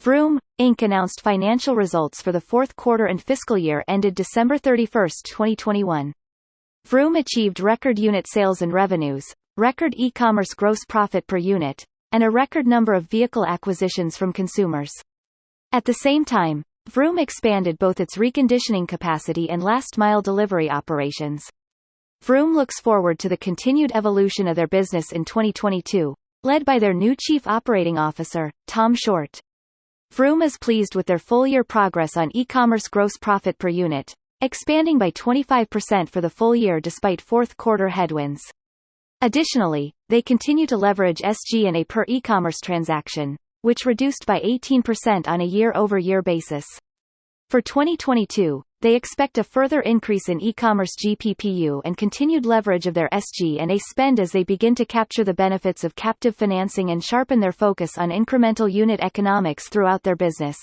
VRM, Inc. announced financial results for the fourth quarter and fiscal year ended December 31, 2021. VRM achieved record unit sales and revenues, record e-commerce gross profit per unit, and a record number of vehicle acquisitions from consumers. At the same time, VRM expanded both its reconditioning capacity and last-mile delivery operations. VRM looks forward to the continued evolution of their business in 2022, led by their new Chief Operating Officer, Tom Short. VRM is pleased with their full-year progress on e-commerce gross profit per unit, expanding by 25% for the full year despite fourth-quarter headwinds. Additionally, they continue to leverage SG&A per e-commerce transaction, which reduced by 18% on a year-over-year basis. For 2022, they expect a further increase in e-commerce GPPU and continued leverage of their SG&A spend as they begin to capture the benefits of captive financing and sharpen their focus on incremental unit economics throughout their business.